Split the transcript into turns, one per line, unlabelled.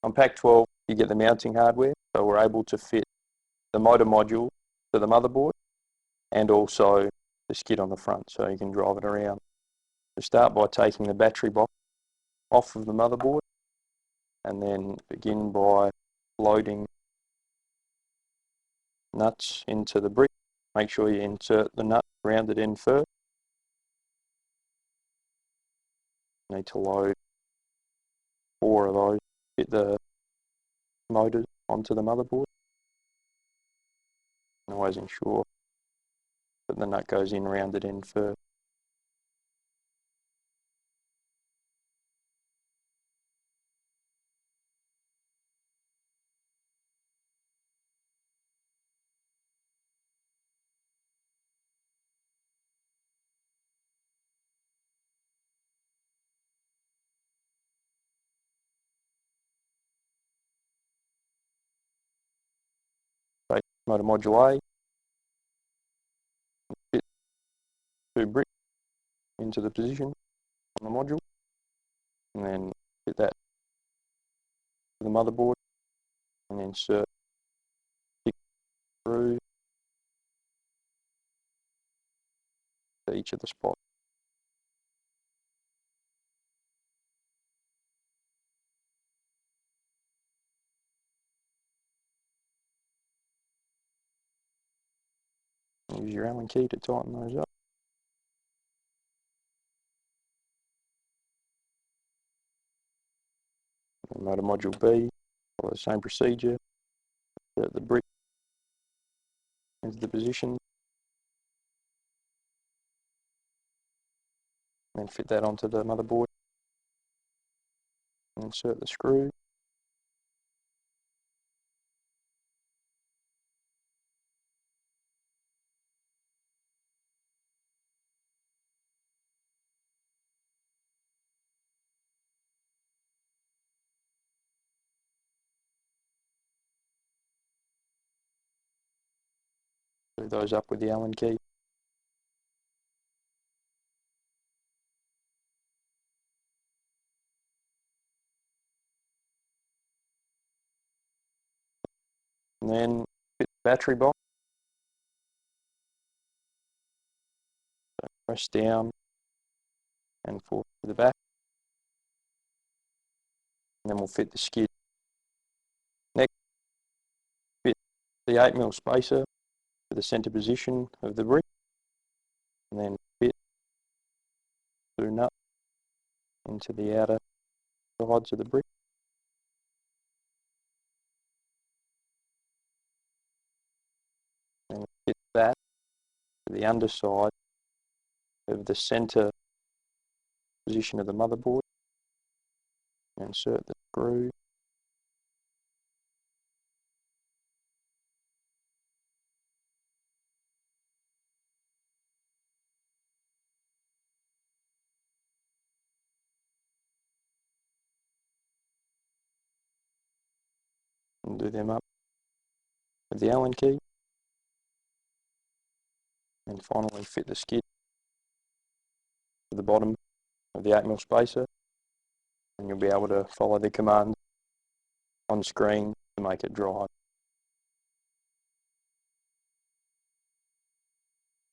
On pack 12, you get the mounting hardware, so we're able to fit the motor module to the motherboard and also the skid on the front, so you can drive it around. We start by taking the battery box off of the motherboard and then begin by loading nuts into the brick. Make sure you insert the nut rounded end first. You need to load 4 of those, fit the motors onto the motherboard. And always ensure that the nut goes in rounded end first. Take motor module A, fit 2 bricks into the position on the module, and then fit that to the motherboard and insert 6 screws to each of the spots. Use your Allen key to tighten those up. And motor module B, follow the same procedure. Insert the brick into the position, and then fit that onto the motherboard. And insert the screw. Do those up with the Allen key. And then fit the battery box. So press down and forward to the back. And then we'll fit the skid. Next, fit the 8mm spacer to the centre position of the brick. And then fit the nut into the outer sides of the brick. And fit that to the underside of the centre position of the motherboard. Insert the screw. And do them up with the Allen key. And finally fit the skid to the bottom of the 8mm spacer, and you'll be able to follow the command on screen to make it drive.